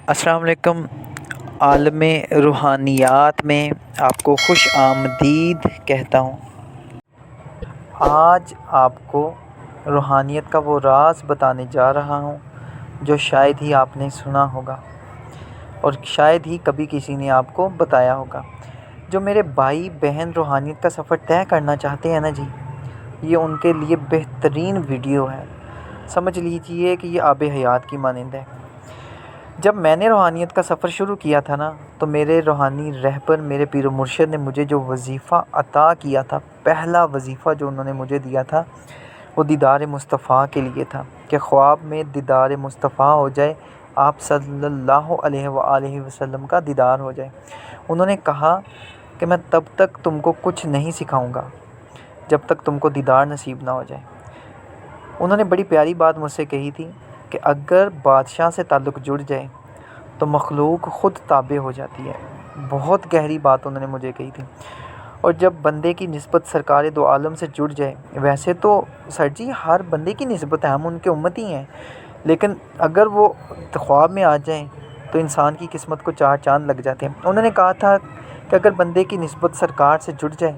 السلام علیکم۔ عالم روحانیات میں آپ کو خوش آمدید کہتا ہوں۔ آج آپ کو روحانیت کا وہ راز بتانے جا رہا ہوں جو شاید ہی آپ نے سنا ہوگا اور شاید ہی کبھی کسی نے آپ کو بتایا ہوگا۔ جو میرے بھائی بہن روحانیت کا سفر طے کرنا چاہتے ہیں نا جی، یہ ان کے لیے بہترین ویڈیو ہے۔ سمجھ لیجئے کہ یہ آب حیات کی مانند ہے۔ جب میں نے روحانیت کا سفر شروع کیا تھا نا، تو میرے روحانی رہبر میرے پیر و مرشد نے مجھے جو وظیفہ عطا کیا تھا، پہلا وظیفہ جو انہوں نے مجھے دیا تھا، وہ دیدار مصطفیٰ کے لیے تھا کہ خواب میں دیدار مصطفیٰ ہو جائے، آپ صلی اللہ علیہ وآلہ وسلم کا دیدار ہو جائے۔ انہوں نے کہا کہ میں تب تک تم کو کچھ نہیں سکھاؤں گا جب تک تم کو دیدار نصیب نہ ہو جائے۔ انہوں نے بڑی پیاری بات مجھ سے کہی تھی کہ اگر بادشاہ سے تعلق جڑ جائے تو مخلوق خود تابع ہو جاتی ہے۔ بہت گہری بات انہوں نے مجھے کہی تھی۔ اور جب بندے کی نسبت سرکار دو عالم سے جڑ جائے، ویسے تو سر جی ہر بندے کی نسبت ہے، ہم ان کے امتی ہیں، لیکن اگر وہ خواب میں آ جائیں تو انسان کی قسمت کو چار چاند لگ جاتے ہیں۔ انہوں نے کہا تھا کہ اگر بندے کی نسبت سرکار سے جڑ جائے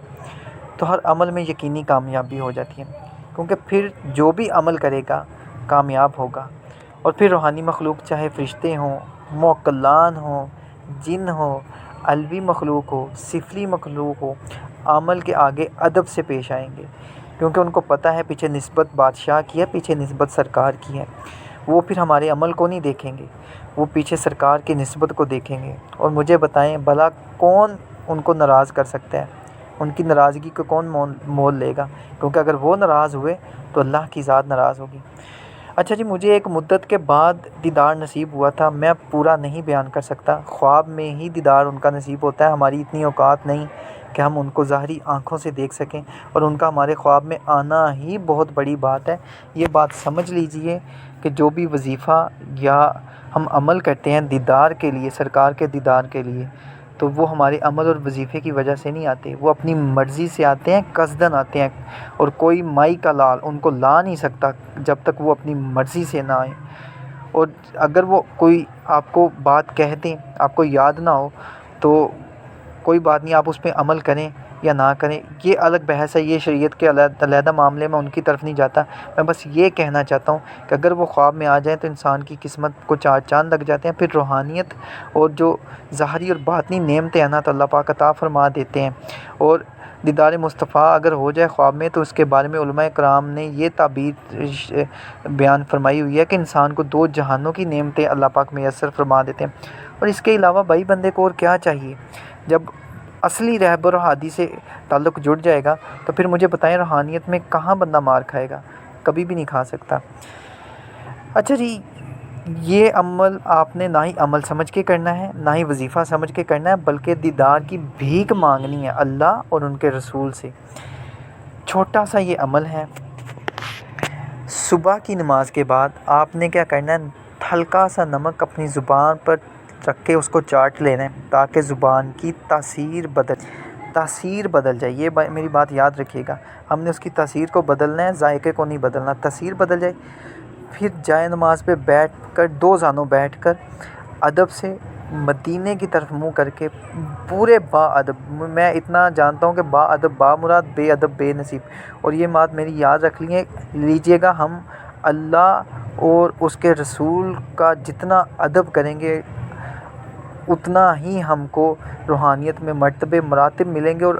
تو ہر عمل میں یقینی کامیابی ہو جاتی ہے، کیونکہ پھر جو بھی عمل کرے گا کامیاب ہوگا۔ اور پھر روحانی مخلوق چاہے فرشتے ہوں، موکلان ہوں، جن ہوں، علوی مخلوق ہو، سفلی مخلوق ہو، عمل کے آگے ادب سے پیش آئیں گے، کیونکہ ان کو پتہ ہے پیچھے نسبت بادشاہ کی ہے، پیچھے نسبت سرکار کی ہے۔ وہ پھر ہمارے عمل کو نہیں دیکھیں گے، وہ پیچھے سرکار کی نسبت کو دیکھیں گے۔ اور مجھے بتائیں بھلا کون ان کو ناراض کر سکتا ہے؟ ان کی ناراضگی کو کون مول لے گا؟ کیونکہ اگر وہ ناراض ہوئے تو اللہ کی ذات ناراض ہوگی۔ اچھا جی، مجھے ایک مدت کے بعد دیدار نصیب ہوا تھا، میں پورا نہیں بیان کر سکتا۔ خواب میں ہی دیدار ان کا نصیب ہوتا ہے، ہماری اتنی اوقات نہیں کہ ہم ان کو ظاہری آنکھوں سے دیکھ سکیں، اور ان کا ہمارے خواب میں آنا ہی بہت بڑی بات ہے۔ یہ بات سمجھ لیجئے کہ جو بھی وظیفہ یا ہم عمل کرتے ہیں دیدار کے لیے، سرکار کے دیدار کے لیے، تو وہ ہمارے عمل اور وظیفے کی وجہ سے نہیں آتے، وہ اپنی مرضی سے آتے ہیں، قصدن آتے ہیں، اور کوئی مائی کا لال ان کو لا نہیں سکتا جب تک وہ اپنی مرضی سے نہ آئیں۔ اور اگر وہ کوئی آپ کو بات کہہ دیں، آپ کو یاد نہ ہو، تو کوئی بات نہیں، آپ اس پہ عمل کریں یا نہ کریں، یہ الگ بحث ہے، یہ شریعت کے علیحدہ معاملے میں ان کی طرف نہیں جاتا۔ میں بس یہ کہنا چاہتا ہوں کہ اگر وہ خواب میں آ جائیں تو انسان کی قسمت کو چار چاند لگ جاتے ہیں۔ پھر روحانیت اور جو ظاہری اور باطنی نعمتیں ہیں نا، تو اللہ پاک عطا فرما دیتے ہیں۔ اور دیدار مصطفیٰ اگر ہو جائے خواب میں، تو اس کے بارے میں علماء کرام نے یہ تعبیر بیان فرمائی ہوئی ہے کہ انسان کو دو جہانوں کی نعمتیں اللہ پاک میسر فرما دیتے ہیں۔ اور اس کے علاوہ بھائی بندے کو اور کیا چاہیے؟ جب اصلی رہبر و ہادی سے تعلق جڑ جائے گا تو پھر مجھے بتائیں روحانیت میں کہاں بندہ مار کھائے گا؟ کبھی بھی نہیں کھا سکتا۔ اچھا جی، یہ عمل آپ نے نہ ہی عمل سمجھ کے کرنا ہے، نہ ہی وظیفہ سمجھ کے کرنا ہے، بلکہ دیدار کی بھیک مانگنی ہے اللہ اور ان کے رسول سے۔ چھوٹا سا یہ عمل ہے۔ صبح کی نماز کے بعد آپ نے کیا کرنا ہے؟ ہلکا سا نمک اپنی زبان پر رکھ کے اس کو چاٹ لینا ہے، تاکہ زبان کی تاثیر بدل جائے۔ یہ میری بات یاد رکھیے گا، ہم نے اس کی تاثیر کو بدلنا ہے، ذائقے کو نہیں بدلنا۔ تاثیر بدل جائے، پھر جائے نماز پہ بیٹھ کر دو زانوں بیٹھ کر ادب سے مدینے کی طرف منہ کر کے پورے با ادب، میں اتنا جانتا ہوں کہ با ادب با مراد، بے ادب بے نصیب، اور یہ بات میری یاد رکھ لیجئے گا، ہم اللہ اور اس کے رسول کا جتنا ادب کریں گے اتنا ہی ہم کو روحانیت میں مرتبے مراتب ملیں گے، اور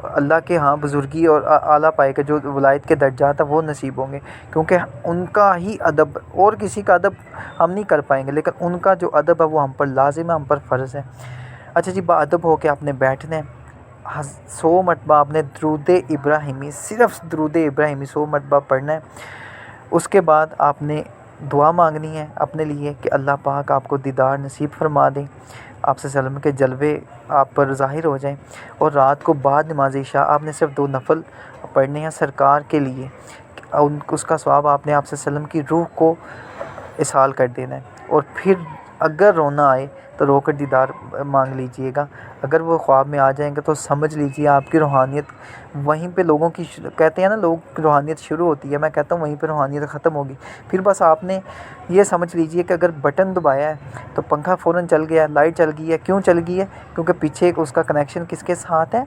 اللہ کے ہاں بزرگی اور اعلیٰ پائے کے جو ولایت کے درجات ہیں وہ نصیب ہوں گے، کیونکہ ان کا ہی ادب، اور کسی کا ادب ہم نہیں کر پائیں گے، لیکن ان کا جو ادب ہے وہ ہم پر لازم ہے، ہم پر فرض ہے۔ اچھا جی، با ادب ہو کے آپ نے بیٹھنا ہے، 100 مرتبہ آپ نے درود ابراہیمی، صرف درود ابراہیمی 100 مرتبہ پڑھنا ہے۔ اس کے بعد آپ نے دعا مانگنی ہے اپنے لیے کہ اللہ پاک آپ کو دیدار نصیب فرما دیں، آپ صلی اللہ علیہ وسلم کے جلوے آپ پر ظاہر ہو جائیں۔ اور رات کو بعد نماز عشاء آپ نے صرف 2 نفل پڑھنے ہیں سرکار کے لیے، اس کا ثواب آپ نے آپ صلی اللہ علیہ وسلم کی روح کو اصحال کر دینا ہے۔ اور پھر اگر رونا آئے تو رو کر دیدار مانگ لیجئے گا. اگر وہ خواب میں آ جائیں گے تو سمجھ لیجئے آپ کی روحانیت وہیں پہ لوگوں کی کہتے ہیں نا لوگ کی روحانیت شروع ہوتی ہے، میں کہتا ہوں وہیں پہ روحانیت ختم ہوگی. پھر بس آپ نے یہ سمجھ لیجئے کہ اگر بٹن دبایا ہے تو پنکھا فوراً چل گیا، لائٹ چل گئی ہے. کیوں چل گئی ہے؟ کیونکہ پیچھے اس کا کنیکشن کس کے ساتھ ہے؟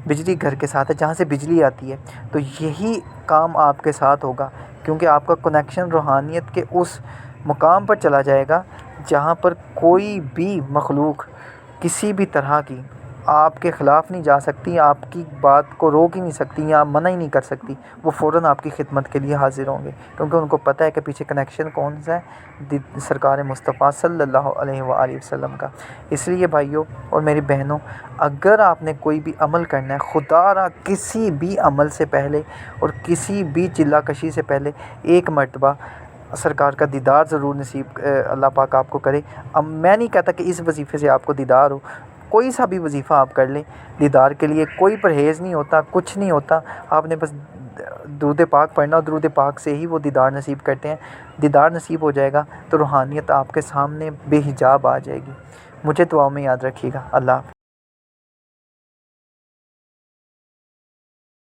بجلی گھر کے ساتھ ہے، جہاں سے بجلی آتی ہے. تو یہی کام آپ کے ساتھ ہوگا، کیونکہ آپ کا کنیکشن روحانیت کے اس مقام پر چلا جائے گا جہاں پر کوئی بھی مخلوق کسی بھی طرح کی آپ کے خلاف نہیں جا سکتی، آپ کی بات کو روک ہی نہیں سکتی یا منع ہی نہیں کر سکتی. وہ فوراً آپ کی خدمت کے لیے حاضر ہوں گے، کیونکہ ان کو پتہ ہے کہ پیچھے کنیکشن کون سا ہے؟ سرکار مصطفیٰ صلی اللہ علیہ وآلہ وسلم کا. اس لیے بھائیوں اور میری بہنوں، اگر آپ نے کوئی بھی عمل کرنا ہے، خدا را کسی بھی عمل سے پہلے اور کسی بھی چلا کشی سے پہلے ایک مرتبہ سرکار کا دیدار ضرور نصیب اللہ پاک آپ کو کرے. اب میں نہیں کہتا کہ اس وظیفے سے آپ کو دیدار ہو، کوئی سا بھی وظیفہ آپ کر لیں دیدار کے لیے. کوئی پرہیز نہیں ہوتا، کچھ نہیں ہوتا. آپ نے بس درود پاک پڑھنا، اور درود پاک سے ہی وہ دیدار نصیب کرتے ہیں. دیدار نصیب ہو جائے گا تو روحانیت آپ کے سامنے بے حجاب آ جائے گی. مجھے دعاؤں میں یاد رکھیے گا. اللہ حافظ.